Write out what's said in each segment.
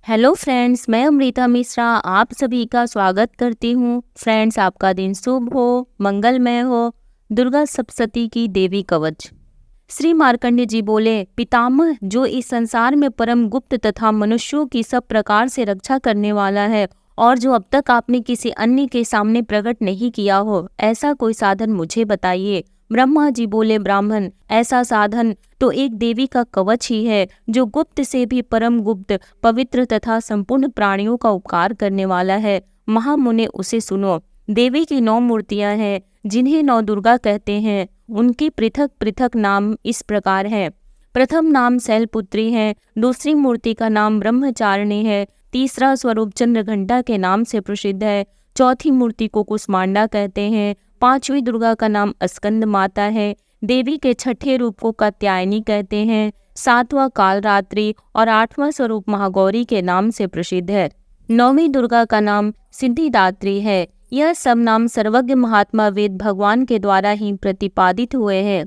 Hello friends, मैं अमृता मिश्रा आप सभी का स्वागत करती हूँ। फ्रेंड्स, आपका दिन शुभ हो, मंगलमय हो। दुर्गा सप्तशती की देवी कवच। श्री मार्कंडेय जी बोले, पितामह जो इस संसार में परम गुप्त तथा मनुष्यों की सब प्रकार से रक्षा करने वाला है और जो अब तक आपने किसी अन्य के सामने प्रकट नहीं किया हो, ऐसा कोई साधन मुझे बताइए। ब्रह्मा जी बोले, ब्राह्मण, ऐसा साधन तो एक देवी का कवच ही है जो गुप्त से भी परम गुप्त, पवित्र तथा संपूर्ण प्राणियों का उपकार करने वाला है। महामुने, उसे सुनो। देवी की 9 मूर्तियां हैं जिन्हें 9 दुर्गा कहते हैं। उनके पृथक पृथक नाम इस प्रकार हैं। प्रथम नाम शैलपुत्री है, दूसरी मूर्ति का नाम ब्रह्मचारिणी है, तीसरा स्वरूप चंद्रघंटा के नाम से प्रसिद्ध है, चौथी मूर्ति को कुष्मांडा कहते हैं, पांचवी दुर्गा का नाम स्कंद माता है, देवी के छठे रूप को कात्यायनी कहते हैं, सातवां कालरात्रि और आठवां स्वरूप महागौरी के नाम से प्रसिद्ध है। 9वीं दुर्गा का नाम सिद्धिदात्री है। यह सब नाम सर्वज्ञ महात्मा वेद भगवान के द्वारा ही प्रतिपादित हुए हैं।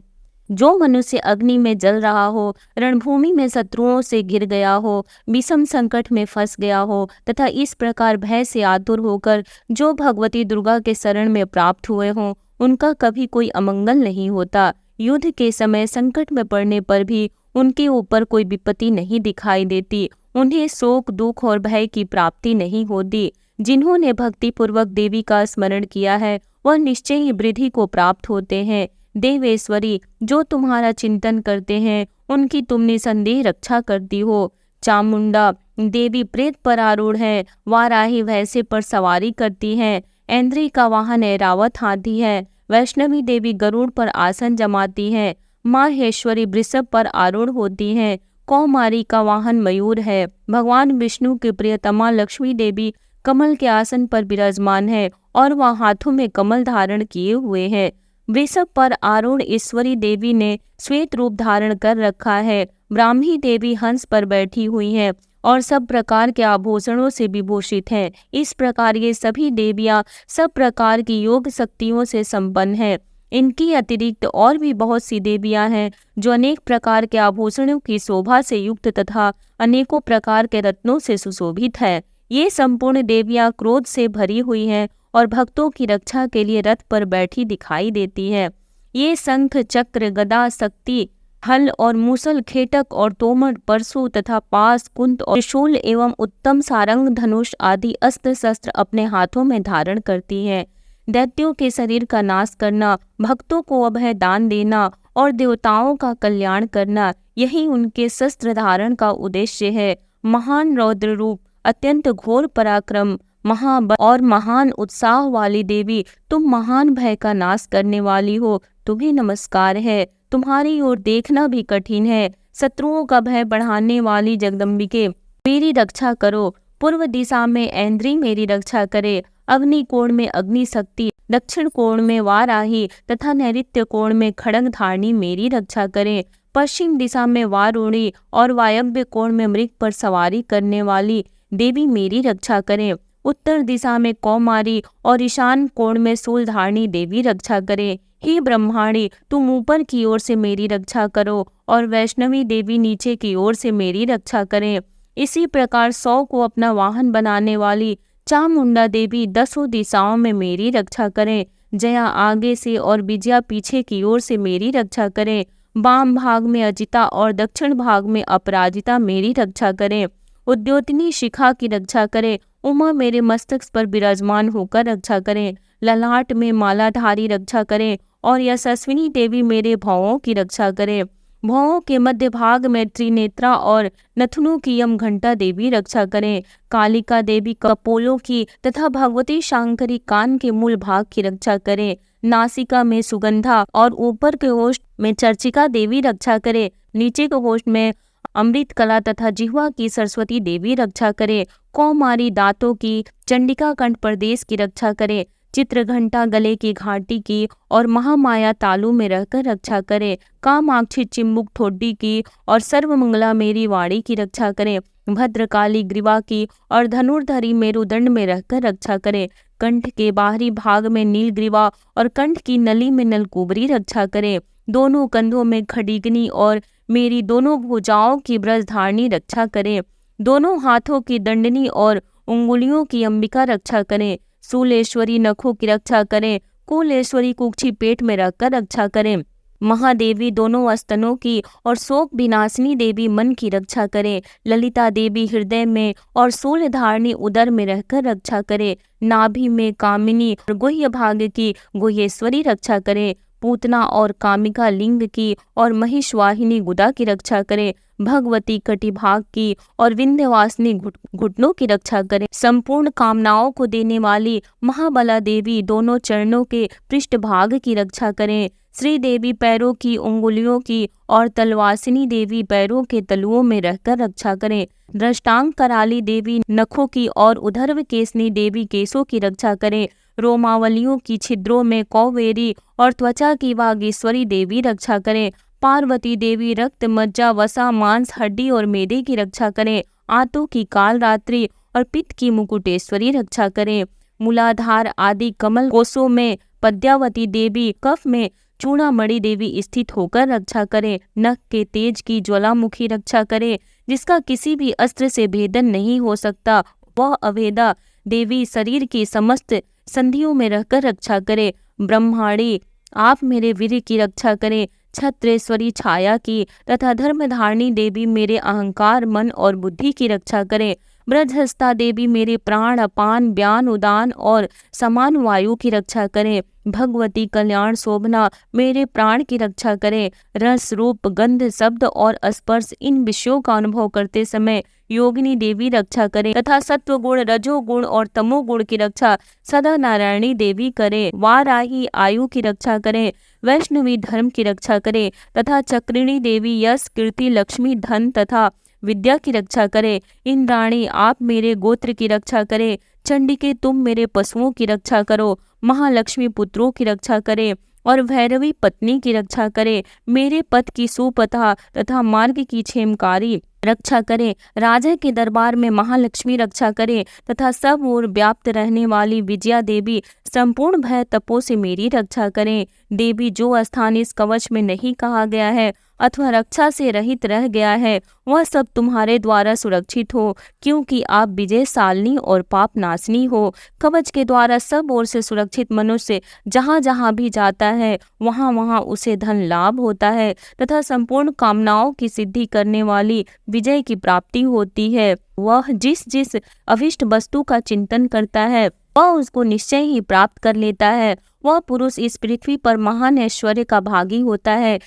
जो मनुष्य अग्नि में जल रहा हो, रणभूमि में शत्रुओं से घिर गया हो, विषम संकट में फंस गया हो तथा इस प्रकार भय से आतुर होकर जो भगवती दुर्गा के शरण में प्राप्त हुए हों, उनका कभी कोई अमंगल नहीं होता। युद्ध के समय संकट में पड़ने पर भी उनके ऊपर कोई विपत्ति नहीं दिखाई देती। उन्हें शोक, दुख और भय की प्राप्ति नहीं होती। जिन्होंने भक्ति पूर्वक देवी का स्मरण किया है वह निश्चय ही वृद्धि को प्राप्त होते हैं। देवेश्वरी, जो तुम्हारा चिंतन करते हैं उनकी तुम निसंदेह रक्षा करती हो। चामुंडा देवी प्रेत पर आरूढ़ है, वाराही भैंसे पर सवारी करती हैं, ऐन्द्री का वाहन ऐरावत हाथी है, वैष्णवी देवी गरुड़ पर आसन जमाती है, माहेश्वरी वृषभ पर आरूढ़ होती हैं, कौमारी का वाहन मयूर है, भगवान विष्णु की प्रियतमा लक्ष्मी देवी कमल के आसन पर विराजमान है और वह हाथों में कमल धारण किए हुए है। वृषभ पर आरूढ़ ईश्वरी देवी ने श्वेत रूप धारण कर रखा है। ब्राह्मी देवी हंस पर बैठी हुई है और सब प्रकार के आभूषणों से विभूषित है। इस प्रकार ये सभी देवियां सब प्रकार की योग शक्तियों से संपन्न है। इनकी अतिरिक्त और भी बहुत सी देवियां हैं जो अनेक प्रकार के आभूषणों की शोभा से युक्त तथा अनेकों प्रकार के रत्नों से सुशोभित है। ये संपूर्ण देवियां क्रोध से भरी हुई हैं और भक्तों की रक्षा के लिए रथ पर बैठी दिखाई देती है। ये शंख, चक्र, गदा, शक्ति, हल और मूसल, खेटक और तोमर, परशु तथा पास, कुंत और त्रिशूल एवं उत्तम सारंग, धनुष आदि अस्त्र शस्त्र अपने हाथों में धारण करती हैं। दैत्यों के शरीर का नाश करना, भक्तों को अभय दान देना और देवताओं का कल्याण करना, यही उनके शस्त्र धारण का उद्देश्य है। महान रौद्र रूप, अत्यंत घोर पराक्रम, महाबल और महान उत्साह वाली देवी, तुम महान भय का नाश करने वाली हो। तुम्हें नमस्कार है। तुम्हारी ओर देखना भी कठिन है। शत्रुओं का भय बढ़ाने वाली जगदम्बिके, मेरी रक्षा करो। पूर्व दिशा में ऐन्द्री मेरी रक्षा करे। अग्नि कोण में अग्नि शक्ति, दक्षिण कोण में वाराही तथा नैऋत्य कोण में खड्ग धारणी मेरी रक्षा करें। पश्चिम दिशा में वारुणी और वायव्य कोण में मृग पर सवारी करने वाली देवी मेरी रक्षा करें। उत्तर दिशा में कौमारी और ईशान कोण में शूलधारणी देवी रक्षा करें। हे ब्रह्माणी, तुम ऊपर की ओर से मेरी रक्षा करो और वैष्णवी देवी नीचे की ओर से मेरी रक्षा करें। इसी प्रकार 100 को अपना वाहन बनाने वाली चामुंडा देवी 10 दिशाओं में मेरी रक्षा करें। जया आगे से और विजया पीछे की ओर से मेरी रक्षा करें। वाम भाग में अजिता और दक्षिण भाग में अपराजिता मेरी रक्षा करें। उद्योतनी शिखा की रक्षा करें। उमा मेरे मस्तक पर विराजमान होकर रक्षा करें। ललाट में मालाधारी रक्षा करें और यशस्विनी देवी मेरे भौओं की रक्षा करें। भौओं के मध्य भाग में त्रिनेत्रा और नथुनों की यम घंटा देवी रक्षा करें। कालिका देवी कपोलों की तथा भगवती शांकरी कान के मूल भाग की रक्षा करें। नासिका में सुगंधा और ऊपर के होष्ठ में चर्चिका देवी रक्षा करे। नीचे के होष्ठ में अमृत कला तथा जिह्वा की सरस्वती देवी रक्षा करे। कौमारी दांतों की, चंडिका कंठ प्रदेश की रक्षा करे। चित्रघंटा गले की घाटी की और महामाया तालु में रहकर रक्षा करे। कामाक्षी चिम्बुक ठोडी की और सर्वमंगला मेरी वाणी की रक्षा करे। भद्रकाली ग्रीवा की और धनुर्धरी मेरुदंड में रहकर रक्षा करे। कंठ के बाहरी भाग में नीलग्रीवा और कंठ की नली में नलकुबरी रक्षा करे। दोनों कंधों में खड़ीगनी और मेरी दोनों भुजाओं की ब्रजधारणी रक्षा करे। दोनों हाथों की दंडनी और उंगलियों की अंबिका रक्षा करें। शूलेश्वरी नखों की रक्षा करें। कुलेश्वरी कुक्षी पेट में रखकर रक्षा करें। महादेवी दोनों स्तनों की और शोक विनाशिनी देवी मन की रक्षा करे। ललिता देवी हृदय में और शूलधारिणी उदर में रहकर रक्षा करे। नाभि में कामिनी और गुह्य भाग की गुह्येश्वरी रक्षा करे। पूतना और कामिका लिंग की और महिषवाहिनी गुदा की रक्षा करे। भगवती कटिभाग की और विंध्यवासिनी घुटनों की रक्षा करे। संपूर्ण कामनाओं को देने वाली महाबला देवी दोनों चरणों के पृष्ठभाग की रक्षा करें। श्री देवी पैरों की उंगलियों की और तलवासिनी देवी पैरों के तलुओं में रहकर रक्षा करें। दृष्टांग कराली देवी नखों की और उधर्व केसनी देवी केसों की रक्षा करें। रोमावलियों की छिद्रों में कौवेरी और त्वचा की वागीश्वरी देवी रक्षा करें। पार्वती देवी रक्त मज्जा वसा मांस हड्डी और मेदे की रक्षा करें। आंतों की कालरात्रि और पित्त की मुकुटेश्वरी रक्षा करें। मूलाधार आदि कमल कोषों में पद्यावती देवी, कफ में चूड़ामणि देवी स्थित होकर रक्षा करें। नख के तेज की ज्वालामुखी रक्षा करें, जिसका किसी भी अस्त्र से भेदन नहीं हो सकता। वह अभेदा देवी शरीर की समस्त संधियों में रहकर रक्षा करे। ब्रह्माणी आप मेरे वीर की रक्षा करें। छत्रेश्वरी छाया की तथा धर्मधारिणी देवी मेरे अहंकार मन और बुद्धि की रक्षा करें। ब्रजहस्ता देवी मेरे प्राण अपान व्यान उदान और समान वायु की रक्षा करें। भगवती कल्याण शोभना मेरे प्राण की रक्षा करें। रस रूप गंध शब्द और स्पर्श इन विषयों का अनुभव करते समय योगिनी देवी रक्षा करें तथा सत्वगुण रजोगुण और तमोगुण की रक्षा सदा नारायणी देवी करे। वाराही आयु की रक्षा करें। वैष्णवी धर्म की रक्षा करे तथा चक्रिणी देवी यश कीर्ति लक्ष्मी धन तथा विद्या की रक्षा करे। इंद्राणी आप मेरे गोत्र की रक्षा करे। चंडिके तुम मेरे पशुओं की रक्षा करो। महालक्ष्मी पुत्रों की रक्षा करे और भैरवी पत्नी की रक्षा करे। मेरे पथ की सुपथा तथा मार्ग की क्षेमकारी रक्षा करे। राजा के दरबार में महालक्ष्मी रक्षा करे तथा सब ओर व्याप्त रहने वाली विजया देवी संपूर्ण भय तपो से मेरी रक्षा करें। देवी जो स्थान इस कवच में नहीं कहा गया है अथवा रक्षा से रहित रह गया है वह सब तुम्हारे द्वारा सुरक्षित हो, क्योंकि आप विजयशालिनी और पाप नाशनी हो। कवच के द्वारा सब ओर से सुरक्षित मनुष्य जहाँ जहाँ भी जाता है वहाँ वहाँ उसे धन लाभ होता है तथा संपूर्ण कामनाओं की सिद्धि करने वाली विजय की प्राप्ति होती है। वह जिस जिस अभिष्ट वस्तु का चिंतन करता है वह उसको निश्चय ही प्राप्त कर लेता है। वह पुरुष इस पृथ्वी पर महान ऐश्वर्य का भागी होता है।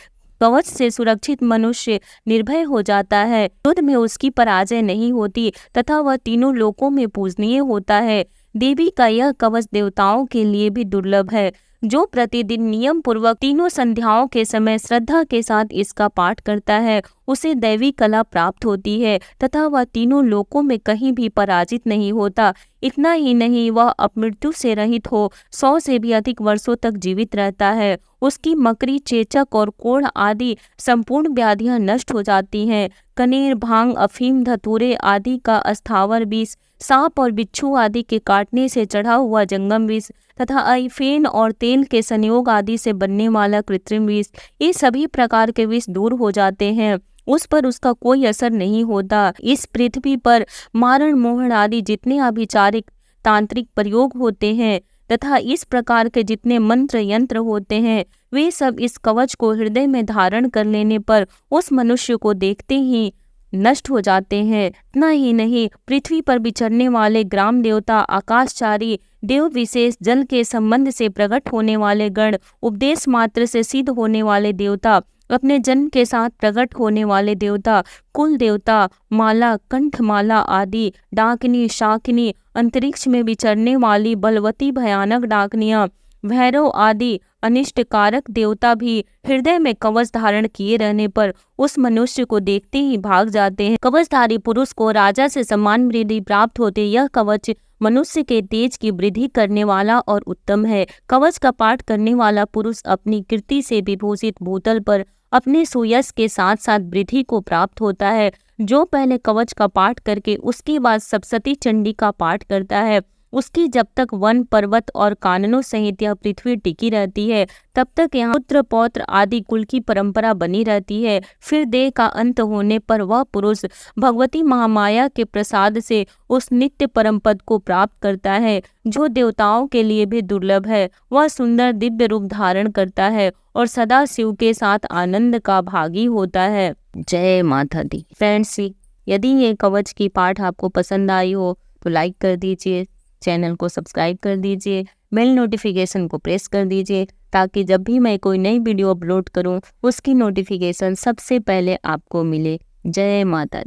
कवच से सुरक्षित मनुष्य निर्भय हो जाता है। युद्ध में उसकी पराजय नहीं होती तथा वह तीनों लोकों में पूजनीय होता है। देवी का यह कवच देवताओं के लिए भी दुर्लभ है। जो प्रतिदिन नियम पूर्वक तीनों संध्याओं के समय श्रद्धा के साथ इसका पाठ करता है उसे दैवी कला प्राप्त होती है तथा वह तीनों लोकों में कहीं भी पराजित नहीं होता। इतना ही नहीं, वह अपमृत्यु से रहित हो 100 से भी अधिक वर्षों तक जीवित रहता है। उसकी मकड़ी, चेचक और कोढ़ आदि संपूर्ण व्याधियां नष्ट हो जाती हैं। कनेर, भांग, अफीम, धतूरे आदि का अस्थावर विष, सांप और बिच्छू आदि के काटने से चढ़ा हुआ जंगम विष तथा अइफेन और तेल के संयोग आदि से बनने वाला कृत्रिम विष, ये सभी प्रकार के विष दूर हो जाते हैं। उस पर उसका कोई असर नहीं होता। इस पृथ्वी पर मारण मोहन आदि जितने अभिचारिक तांत्रिक प्रयोग होते हैं तथा इस प्रकार के जितने मंत्र यंत्र होते हैं वे सब इस कवच को हृदय में धारण कर लेने पर उस मनुष्य को देखते ही नष्ट हो जाते हैं। इतना ही नहीं, पृथ्वी पर विचरने वाले ग्राम देवता, आकाशचारी देव विशेष, जल के संबंध से प्रकट होने वाले गण, उपदेश मात्र से सिद्ध होने वाले देवता, अपने जन्म के साथ प्रकट होने वाले देवता, कुल देवता, माला, कंठमाला आदि, डाकिनी, शाकिनी, अंतरिक्ष में विचरने वाली बलवती भयानक डाकनियां, भैरव आदि अनिष्टकारक देवता भी हृदय में कवच धारण किए रहने पर उस मनुष्य को देखते ही भाग जाते हैं। कवचधारी पुरुष को राजा से सम्मान वृद्धि प्राप्त होते। यह कवच मनुष्य के तेज की वृद्धि करने वाला और उत्तम है। कवच का पाठ करने वाला पुरुष अपनी कीर्ति से विभूषित भूतल पर अपने सुयश के साथ साथ वृद्धि को प्राप्त होता है। जो पहले कवच का पाठ करके उसके बाद सप्तशती चंडी का पाठ करता है उसकी जब तक वन पर्वत और काननों सहित यह पृथ्वी टिकी रहती है तब तक यहाँ पुत्र पौत्र आदि कुल की परंपरा बनी रहती है। फिर देह का अंत होने पर वह पुरुष भगवती महामाया के प्रसाद से उस नित्य परम पद को प्राप्त करता है जो देवताओं के लिए भी दुर्लभ है। वह सुंदर दिव्य रूप धारण करता है और सदा शिव के साथ आनंद का भागी होता है। जय माता दी। फ्रेंड्स, यदि ये कवच की पाठ आपको पसंद आई हो तो लाइक कर दीजिए, चैनल को सब्सक्राइब कर दीजिए, बेल नोटिफिकेशन को प्रेस कर दीजिए ताकि जब भी मैं कोई नई वीडियो अपलोड करूं उसकी नोटिफिकेशन सबसे पहले आपको मिले। जय माता दी।